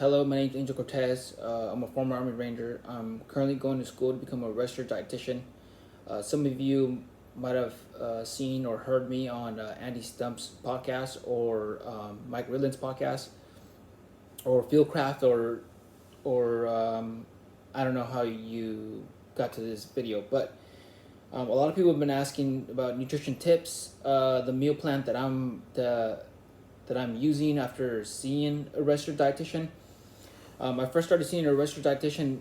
Hello, my name is Angel Cortez. I'm a former Army Ranger. I'm currently going to school to become a registered dietitian. Some of you might have seen or heard me on Andy Stump's podcast or Mike Ridland's podcast or Fieldcraft or I don't know how you got to this video, but a lot of people have been asking about nutrition tips. The meal plan that I'm using after seeing a registered dietitian. I first started seeing a registered dietitian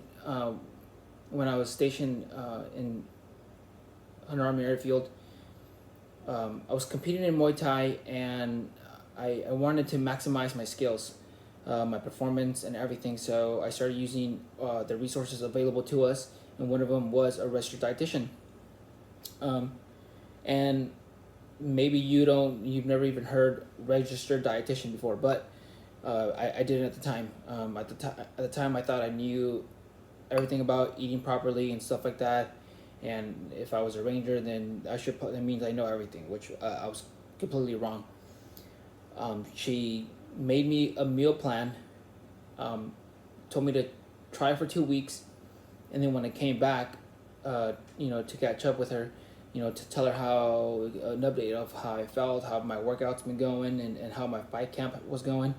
when I was stationed in Hunter Army Airfield. I was competing in Muay Thai, and I wanted to maximize my skills, my performance, and everything. So I started using the resources available to us, and one of them was a registered dietitian. And maybe you've never even heard registered dietitian before, but I didn't at the time. At the time, I thought I knew everything about eating properly and stuff like that. And if I was a ranger, then that means I know everything, which I was completely wrong. She made me a meal plan, told me to try for 2 weeks, and then when I came back, to catch up with her, to tell her an update of how I felt, how my workout's been going, and how my fight camp was going.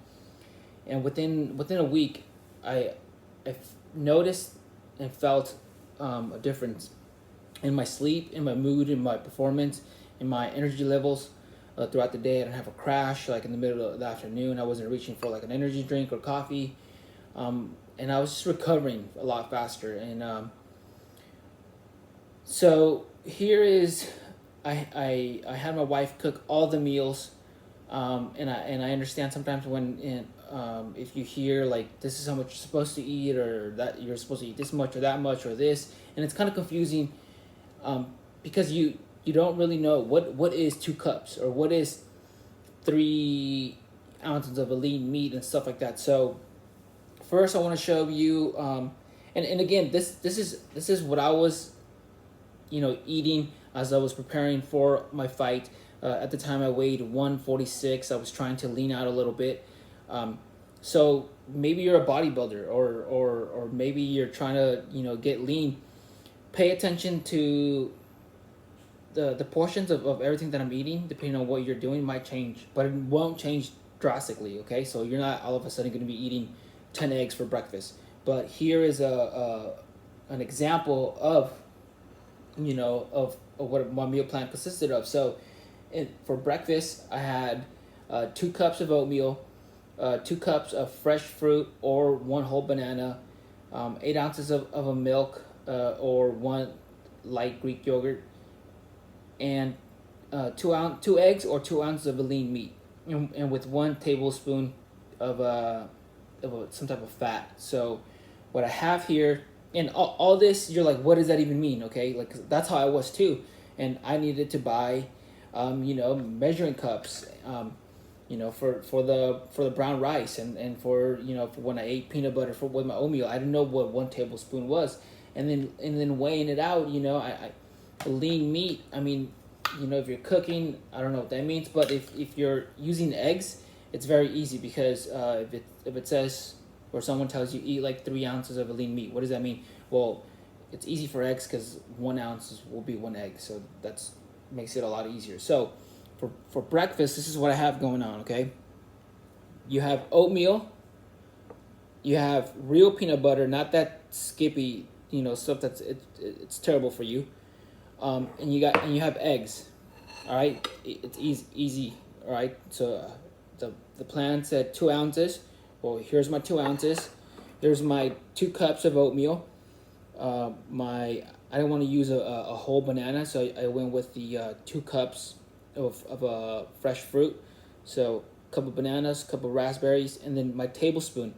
And within a week, I noticed and felt a difference in my sleep, in my mood, in my performance, in my energy levels throughout the day. I didn't have a crash like in the middle of the afternoon. I wasn't reaching for like an energy drink or coffee, and I was just recovering a lot faster. And so here is, I had my wife cook all the meals, and I understand sometimes when if you hear like this is how much you're supposed to eat, or that you're supposed to eat this much or that much or this, and it's kind of confusing, because you don't really know what is 2 cups or what is 3 ounces of a lean meat and stuff like that. So first, I want to show you, and again, this is what I was eating as I was preparing for my fight. At the time, I weighed 146. I was trying to lean out a little bit. So maybe you're a bodybuilder, or maybe you're trying to get lean. Pay attention to the portions of everything that I'm eating. Depending on what you're doing, might change, but it won't change drastically. Okay, so you're not all of a sudden going to be eating 10 eggs for breakfast. But here is an example of what my meal plan consisted of. So for breakfast, I had 2 cups of oatmeal, 2 cups of fresh fruit or 1 whole banana, 8 ounces of a milk, or 1 light Greek yogurt, and 2 eggs or 2 ounces of a lean meat, and with 1 tablespoon of some type of fat. So what I have here, and all this, you're like, what does that even mean? Okay, like that's how I was too, and I needed to buy, measuring cups, for the brown rice, and for when I ate peanut butter with my oatmeal, I didn't know what 1 tablespoon was, and then weighing it out, I lean meat. I mean, if you're cooking, I don't know what that means, but if you're using eggs, it's very easy, because if it says, or someone tells you eat like 3 ounces of a lean meat, what does that mean? Well, it's easy for eggs because 1 ounce will be 1 egg, so that's makes it a lot easier. So for breakfast, this is what I have going on. Okay, you have oatmeal, you have real peanut butter, not that Skippy stuff that's it's terrible for you, and you have eggs. All right, it's easy. All right, so the plan said 2 ounces. Well, here's my 2 ounces. There's my 2 cups of oatmeal. I didn't want to use a whole banana, so I went with the 2 cups of fresh fruit. So a couple of bananas, a couple of raspberries, and then my tablespoon.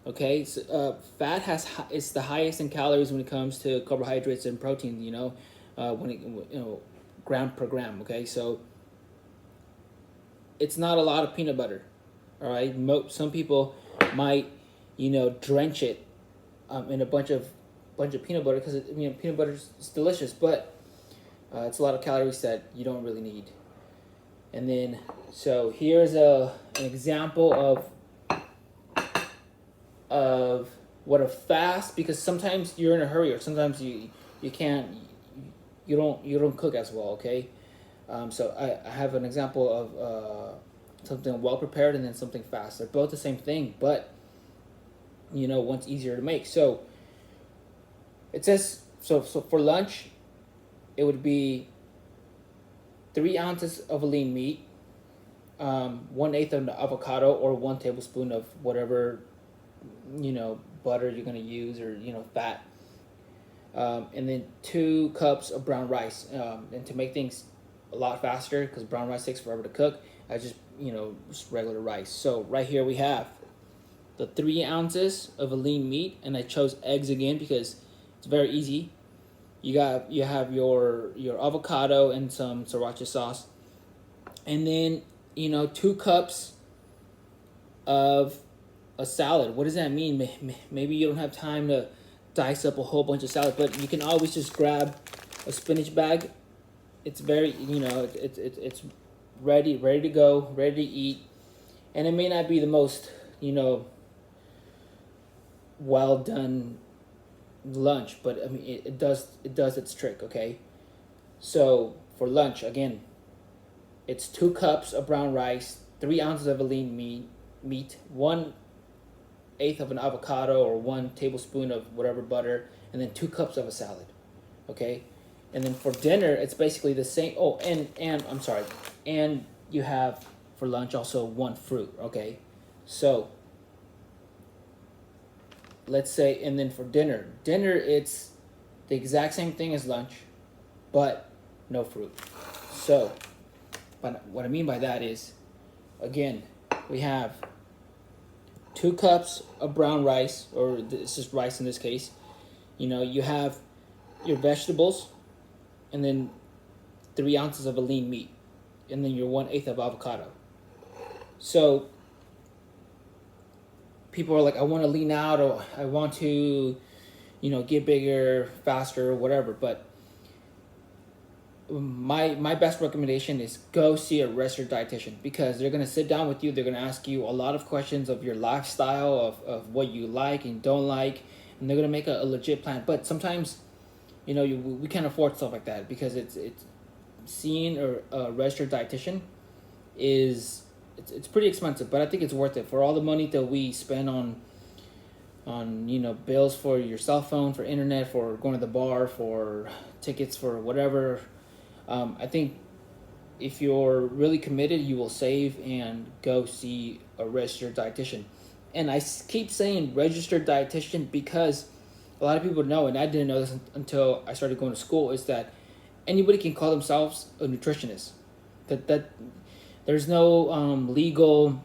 Okay, so fat is the highest in calories when it comes to carbohydrates and protein. Gram per gram. Okay, so it's not a lot of peanut butter. All right, some people might drench it in a bunch of peanut butter, because peanut butter is delicious, but it's a lot of calories that you don't really need. And then so here's an example of what a fast, because sometimes you're in a hurry, or sometimes you can't, you don't cook as well. Okay, so I have an example of something well prepared and then something fast. They're both the same thing, but one's easier to make. So it says, so for lunch, it would be 3 ounces of a lean meat, 1/8 of an avocado, or 1 tablespoon of whatever butter you're gonna use, or fat, and then 2 cups of brown rice. And to make things a lot faster, because brown rice takes forever to cook, I just regular rice. So right here we have the 3 ounces of a lean meat, and I chose eggs again because it's very easy. You have your avocado and some sriracha sauce, and then 2 cups of a salad. What does that mean? Maybe you don't have time to dice up a whole bunch of salad, but you can always just grab a spinach bag. It's very it's ready to go, ready to eat, and it may not be the most well done lunch, but I mean it does its trick. Okay, so for lunch again, it's 2 cups of brown rice, 3 ounces of a lean meat, 1/8 of an avocado or 1 tablespoon of whatever butter, and then 2 cups of a salad. Okay, and then for dinner it's basically the same. Oh, and I'm sorry, and you have for lunch also 1 fruit. Okay, so let's say, and then for dinner it's the exact same thing as lunch, but no fruit. So, but what I mean by that is, again, we have 2 cups of brown rice, or it's just rice in this case. You have your vegetables, and then 3 ounces of a lean meat, and then your 1/8 of avocado. So people are like, I want to lean out, or I want to, get bigger, faster, or whatever. But my best recommendation is go see a registered dietitian, because they're going to sit down with you. They're going to ask you a lot of questions of your lifestyle, of what you like and don't like, and they're going to make a legit plan. But sometimes, we can't afford stuff like that, because it's seeing a registered dietitian is it's pretty expensive, but I think it's worth it for all the money that we spend on bills for your cell phone, for internet, for going to the bar, for tickets, for whatever. I think if you're really committed, you will save and go see a registered dietitian. And I keep saying registered dietitian because a lot of people know, and I didn't know this until I started going to school, is that anybody can call themselves a nutritionist. That there's no legal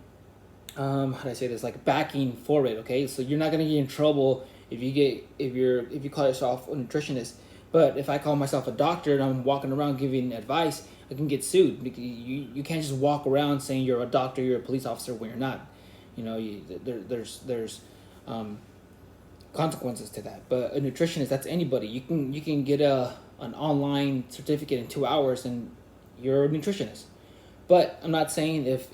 how do I say this, like, backing for it. Okay, so you're not gonna get in trouble if you call yourself a nutritionist. But if I call myself a doctor and I'm walking around giving advice, I can get sued. You can't just walk around saying you're a doctor, you're a police officer when you're not. There's consequences to that. But a nutritionist, that's anybody. You can get an online certificate in 2 hours and you're a nutritionist. But I'm not saying if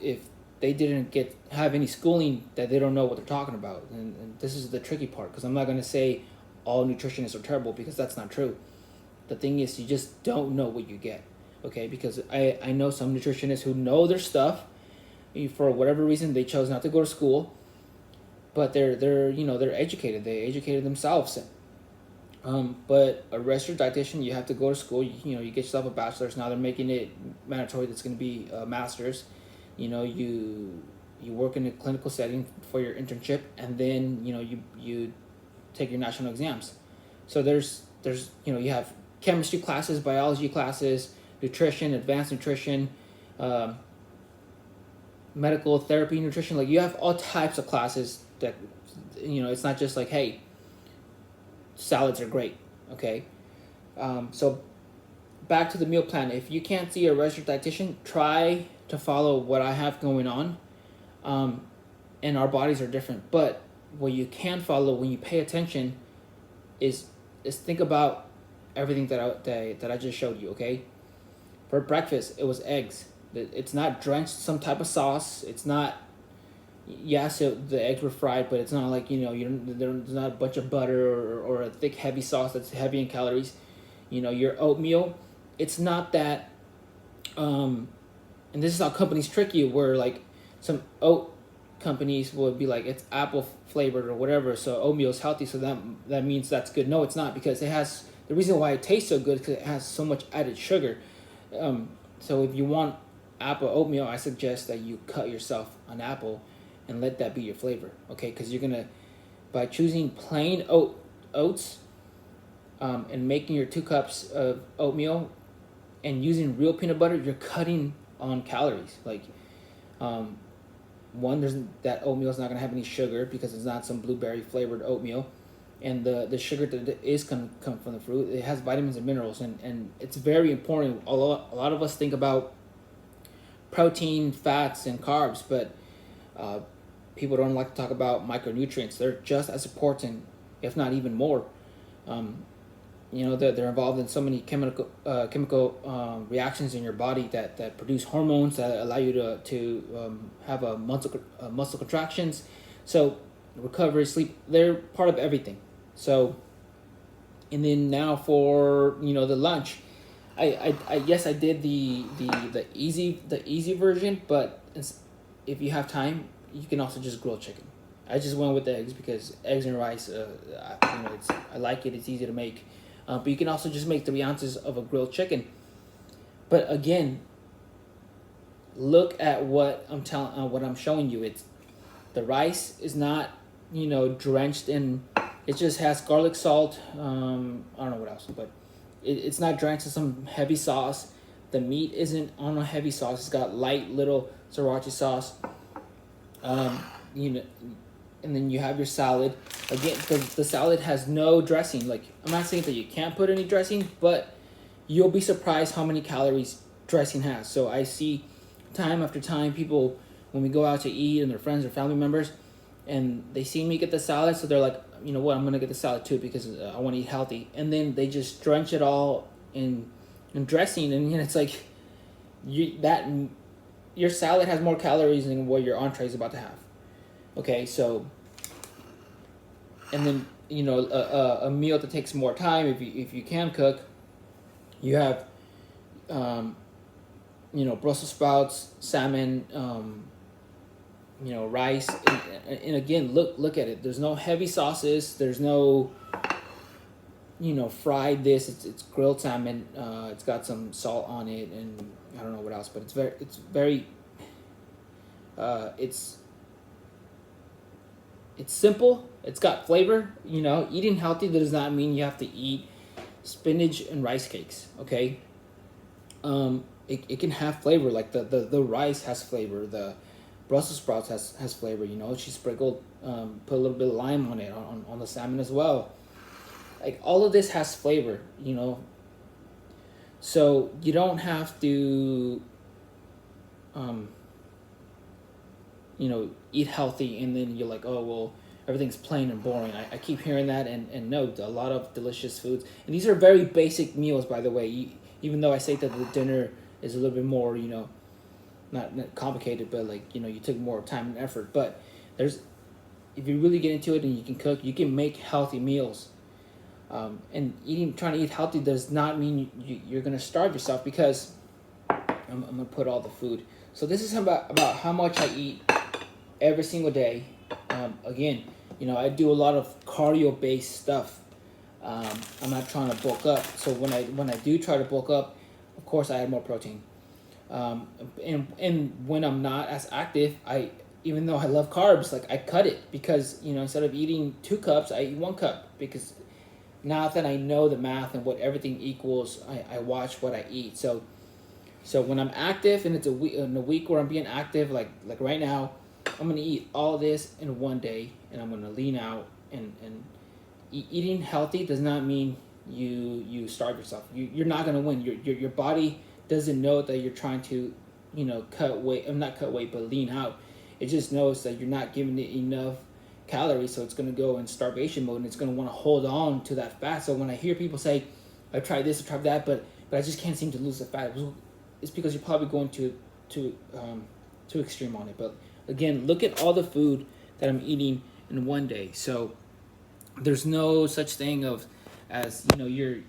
they didn't have any schooling that they don't know what they're talking about. And this is the tricky part, because I'm not going to say all nutritionists are terrible, because that's not true. The thing is, you just don't know what you get. Okay, because I know some nutritionists who know their stuff. For whatever reason, they chose not to go to school, but they're educated. They educated themselves. But a registered dietitian, you have to go to school. You get yourself a bachelor's. Now they're making it mandatory. That's going to be a master's. You work in a clinical setting for your internship, and then you take your national exams. So there's you have chemistry classes, biology classes, nutrition, advanced nutrition, medical therapy nutrition. Like, you have all types of classes that it's not just like, hey, salads are great. Okay, so back to the meal plan. If you can't see a registered dietitian, try to follow what I have going on. And our bodies are different, but what you can follow when you pay attention is think about everything that I just showed you. Okay, for breakfast it was eggs. It's not drenched some type of sauce. It's not Yeah, so the eggs were fried, but it's not like, there's not a bunch of butter or a thick heavy sauce that's heavy in calories. Your oatmeal, it's not that. And this is how companies trick you, where like some oat companies would be like it's apple flavored or whatever, so oatmeal is healthy, so that means that's good. No, it's not, because it has the reason why it tastes so good because it has so much added sugar. So if you want apple oatmeal, I suggest that you cut yourself an apple and let that be your flavor, okay? Because you're gonna, by choosing plain oats, and making your 2 cups of oatmeal and using real peanut butter, you're cutting on calories. Like, one, there's that oatmeal is not gonna have any sugar because it's not some blueberry flavored oatmeal, and the sugar that is gonna come from the fruit, it has vitamins and minerals, and it's very important. A lot of us think about protein, fats, and carbs, but people don't like to talk about micronutrients. They're just as important, if not even more. They're involved in so many chemical reactions in your body that produce hormones that allow you to have a muscle contractions. So recovery, sleep, they're part of everything. So, and then now for the lunch, I yes, I did the easy version, but if you have time, you can also just grill chicken. I just went with the eggs because eggs and rice, I like it. It's easy to make. But you can also just make 3 ounces of a grilled chicken. But again, look at what I'm showing you. It's the rice is not drenched in. It just has garlic salt. I don't know what else, but it's not drenched in some heavy sauce. The meat isn't on a heavy sauce. It's got light little sriracha sauce. And then you have your salad. Again, the salad has no dressing. Like, I'm not saying that you can't put any dressing, but you'll be surprised how many calories dressing has. So I see time after time people, when we go out to eat and their friends or family members, and they see me get the salad, so they're like, you know what, I'm gonna get the salad too because I want to eat healthy. And then they just drench it all in dressing, and it's like your salad has more calories than what your entree is about to have. Okay, so, and then a meal that takes more time, if you can cook, you have Brussels sprouts, salmon, rice, and again, look at it. There's no heavy sauces. There's no fried this. It's grilled salmon. It's got some salt on it, and I don't know what else, but it's very it's simple. It's got flavor. Eating healthy does not mean you have to eat spinach and rice cakes. Okay. It can have flavor. Like the rice has flavor. The Brussels sprouts has flavor. She sprinkled, put a little bit of lime on it on the salmon as well. Like, all of this has flavor. So you don't have to eat healthy and then you're like, oh, well, everything's plain and boring. I keep hearing that, and no, a lot of delicious foods. And these are very basic meals, by the way, even though I say that the dinner is a little bit more, not complicated, but like, you took more time and effort. But if you really get into it and you can cook, you can make healthy meals. And trying to eat healthy does not mean you're going to starve yourself, because I'm going to put all the food. So this is about how much I eat every single day. Again, I do a lot of cardio-based stuff. I'm not trying to bulk up. So when I do try to bulk up, of course I add more protein. And when I'm not as active, even though I love carbs, like, I cut it, because instead of eating 2 cups, I eat 1 cup, because now that I know the math and what everything equals, I watch what I eat. So when I'm active, and it's in a week where I'm being active, like right now, I'm gonna eat all this in one day, and I'm gonna lean out. And eating healthy does not mean you starve yourself. You're not gonna win. Your body doesn't know that you're trying to cut weight. Not cut weight, but lean out. It just knows that you're not giving it enough calories, so it's going to go in starvation mode, and it's going to want to hold on to that fat. So when I hear people say, I've tried this, I've tried that, but I just can't seem to lose the fat, it's because you're probably going too extreme on it. But Again, look at all the food that I'm eating in one day. So there's no such thing of as you're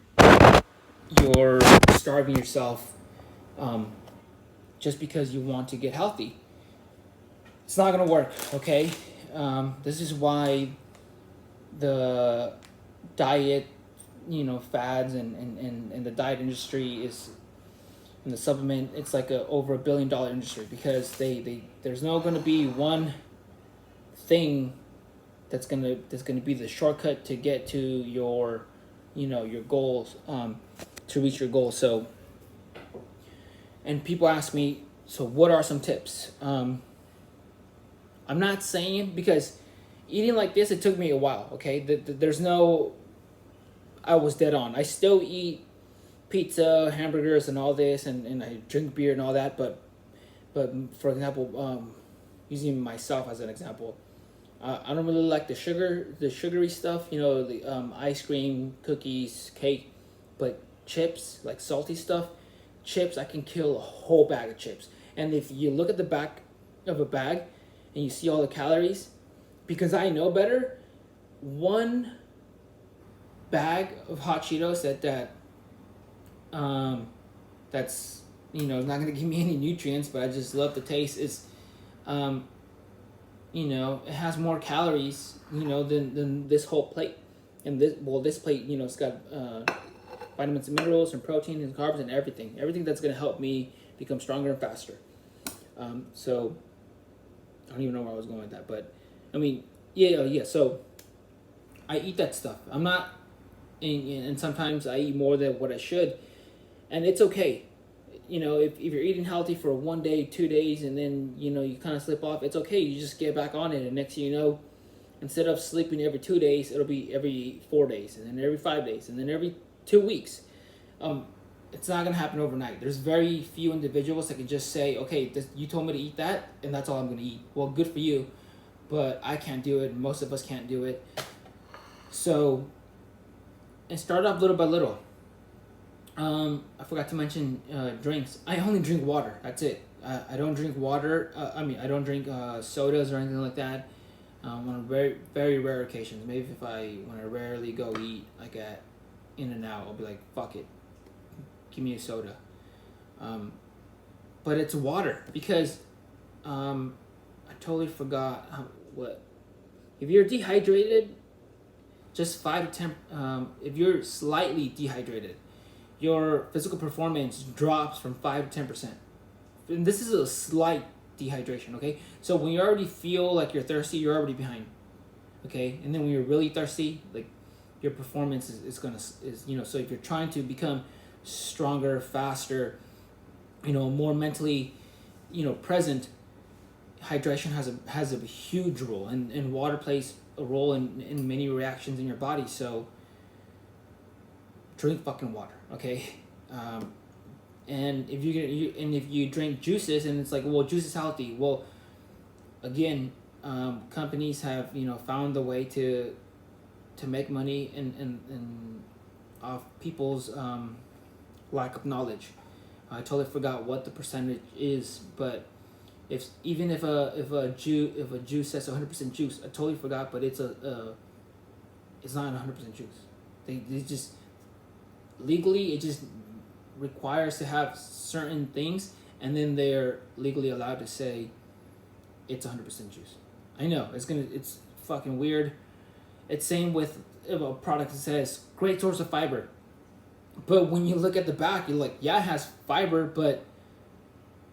starving yourself um, just because you want to get healthy. It's not gonna work. Okay, this is why the diet, fads and the diet industry is in the supplement. It's like a over $1 billion industry because they there's no gonna be one thing that's gonna be the shortcut to get to your goals, to reach your goals. So, and people ask me, so what are some tips? I'm not saying, because eating like this, it took me a while. Okay, there's no, I was dead on. I still eat pizza, hamburgers, and all this, and I drink beer and all that. But for example, using myself as an example, I don't really like the sugary stuff. The ice cream, cookies, cake, but chips, like salty stuff, chips, I can kill a whole bag of chips. And if you look at the back of a bag and you see all the calories, because I know better, one bag of hot Cheetos that's not gonna give me any nutrients, but I just love the taste. It's it has more calories, than this whole plate. And this plate, it's got vitamins and minerals and protein and carbs and everything that's gonna help me become stronger and faster. So I don't even know where I was going with that, but I mean, yeah. So I eat that stuff. I'm not, and sometimes I eat more than what I should, and it's okay. If you're eating healthy for 1 day, 2 days, and then you kind of slip off, it's okay. You just get back on it, and next thing you know, instead of sleeping every 2 days, it'll be every 4 days, and then every 5 days, and then every 2 weeks. It's not gonna happen overnight. There's very few individuals that can just say, okay, you told me to eat that, and that's all I'm gonna eat. Well, good for you, but I can't do it. Most of us can't do it. So, and start off little by little. I forgot to mention drinks. I only drink water. That's it. I don't drink water. I don't drink sodas or anything like that. On very, very rare occasions. Maybe when I rarely go eat, like at In-N-Out, I'll be like, fuck it, give me a soda. But it's water, because I totally forgot what. If you're dehydrated, just 5 to 10. If you're slightly dehydrated, your physical performance drops from 5 to 10%. And this is a slight dehydration, okay? So when you already feel like you're thirsty, you're already behind, okay? And then when you're really thirsty, like, your performance is so if you're trying to become stronger, faster, more mentally, present, hydration has a huge role, and water plays a role in many reactions in your body. So drink fucking water, okay? And if you drink juices, and it's like, well, juice is healthy. Well, again, companies have found the way to make money and off people's lack of knowledge. I totally forgot what the percentage is, but if a juice says 100% juice, I totally forgot, but it's not 100% juice. They just legally, it just requires to have certain things, and then they're legally allowed to say it's 100% juice. I know it's fucking weird. It's same with a product that says great source of fiber, but when you look at the back, you're like, yeah, it has fiber, but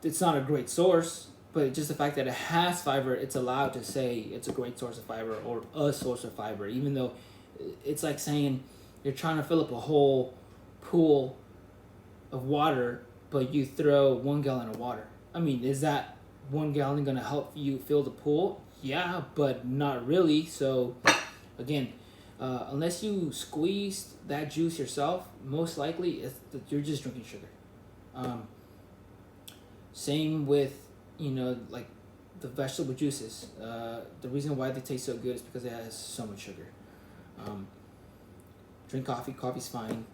it's not a great source. But just the fact that it has fiber, it's allowed to say it's a great source of fiber or a source of fiber, even though it's like saying you're trying to fill up a whole pool of water, but you throw 1 gallon of water. I mean, is that 1 gallon going to help you fill the pool? Yeah, but not really. So again, unless you squeeze that juice yourself, most likely you're just drinking sugar. Same with like the vegetable juices. The reason why they taste so good is because it has so much sugar. Drink coffee. Coffee's fine.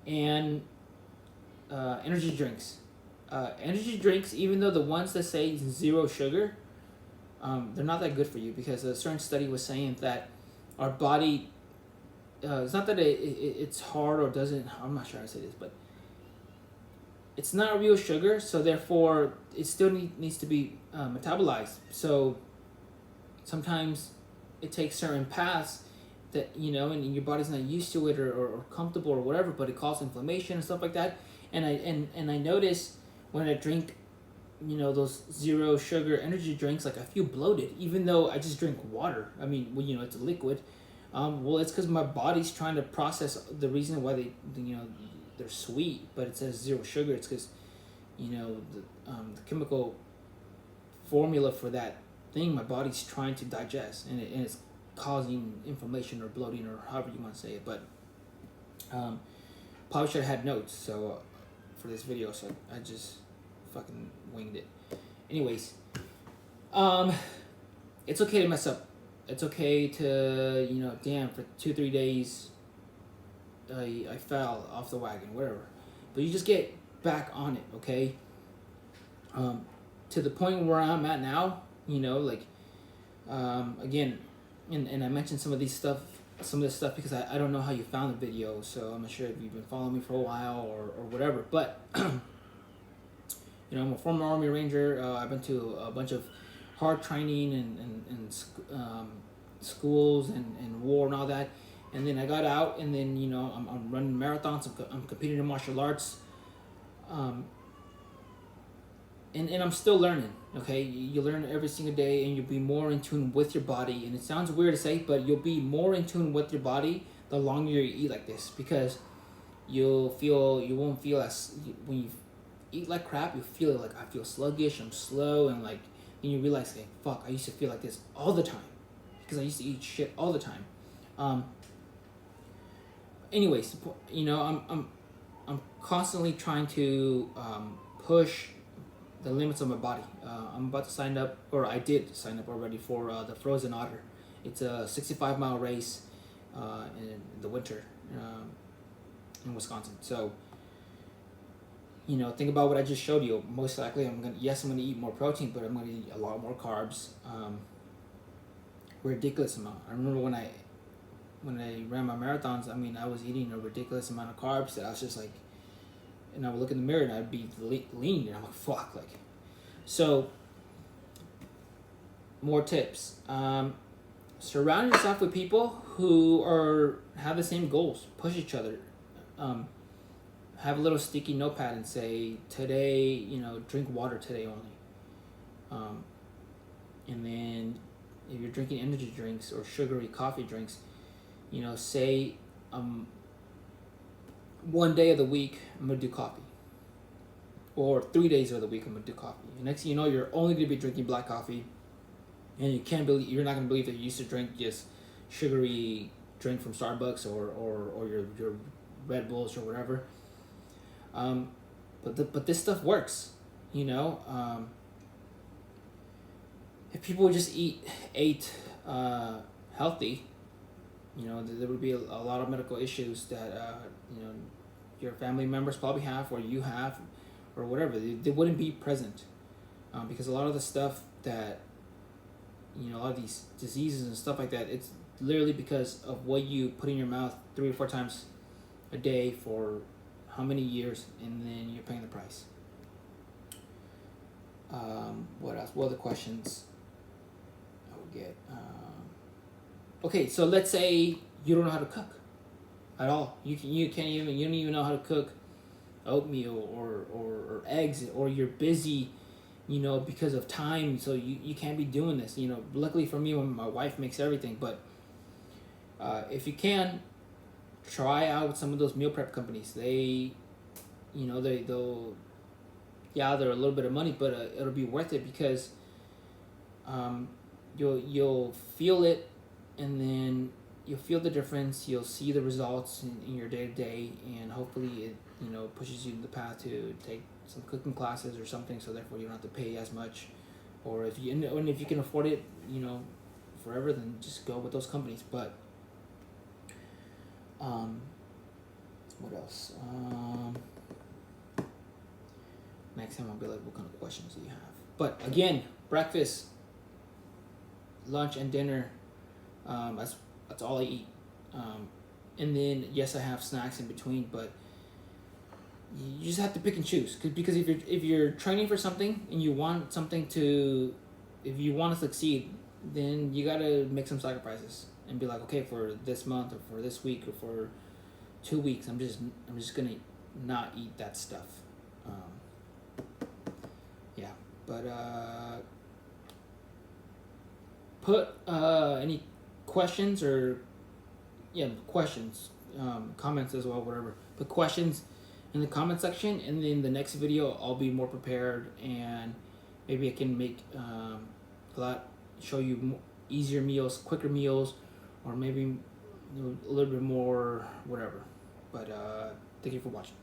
And energy drinks. energy drinks, even though the ones that say zero sugar, they're not that good for you, because a certain study was saying that our body, it's not that it's hard or doesn't, I'm not sure how to say this, but it's not real sugar, so therefore it still needs to be metabolized. So sometimes it takes certain paths that, and your body's not used to it, or comfortable or whatever, but it causes inflammation and stuff like that. And I notice when I drink, those zero sugar energy drinks, like I feel bloated, even though I just drink water. I mean, well, it's a liquid. Well, it's because my body's trying to process the reason why they're sweet, but it says zero sugar. It's because, the chemical formula for that thing, my body's trying to digest, and it's causing inflammation or bloating, or however you want to say it. But probably should have had notes for this video, so I just fucking winged it. Anyways, it's okay to mess up. It's okay to, damn, for 2-3 days I fell off the wagon, whatever. But you just get back on it, okay? To the point where I'm at now, again, and I mentioned some of this stuff because I don't know how you found the video, so I'm not sure if you've been following me for a while or whatever. But I'm a former Army Ranger. I've been to a bunch of hard training and schools and war and all that. And then I got out, and then I'm running marathons. I'm competing in martial arts. And I'm still learning. Okay, you learn every single day, and you'll be more in tune with your body. And it sounds weird to say, but you'll be more in tune with your body the longer you eat like this, because you won't feel as, when you eat like crap, you feel like, I feel sluggish, I'm slow, and like then you realize, like, fuck, I used to feel like this all the time because I used to eat shit all the time. Anyways, I'm constantly trying to push the limits of my body. I'm about to sign up, or I did sign up already, for the Frozen Otter. It's a 65-mile race in the winter in Wisconsin. So, think about what I just showed you. Most likely, I'm gonna eat more protein, but I'm gonna eat a lot more carbs. Ridiculous amount. I remember when I ran my marathons, I mean, I was eating a ridiculous amount of carbs that I was just like, and I would look in the mirror and I'd be lean, and I'm like, fuck, like. So, more tips. Surround yourself with people who have the same goals. Push each other. Have a little sticky notepad and say, today, drink water today only. And then if you're drinking energy drinks or sugary coffee drinks, say, one day of the week I'm gonna do coffee, or 3 days of the week I'm gonna do coffee. And next thing you know, you're only gonna be drinking black coffee, and you're not gonna believe that you used to drink just sugary drink from Starbucks or your Red Bulls or whatever. But this stuff works, If people would just ate healthy, there would be a lot of medical issues that your family members probably have, or you have, or whatever. They wouldn't be present, because a lot of the stuff that, a lot of these diseases and stuff like that, it's literally because of what you put in your mouth 3 or 4 times a day for how many years, and then you're paying the price. What else? What other questions I would get? Okay, so let's say you don't know how to cook at all. You don't even know how to cook oatmeal or eggs, or you're busy, because of time, so you can't be doing this. Luckily for me, my wife makes everything, but if you can, try out some of those meal prep companies. They're a little bit of money, but it'll be worth it, because you'll feel it, and then you'll feel the difference. You'll see the results in your day-to-day, and hopefully it pushes you to the path to take some cooking classes or something, so therefore you don't have to pay as much. Or if you can afford it, forever, then just go with those companies. But what else? Next time I'll be like, what kind of questions do you have? But again, breakfast, lunch, and dinner. That's all I eat. And then yes, I have snacks in between, but you just have to pick and choose. Because if you're training for something and you want something to, if you want to succeed, then you gotta make some sacrifices and be like, okay, for this month or for this week or for 2 weeks, I'm just gonna not eat that stuff. Yeah, but put any questions or questions, comments as well, whatever. Put questions in the comment section, and then the next video I'll be more prepared, and maybe I can make show you easier meals, quicker meals, or maybe a little bit more whatever. But thank you for watching.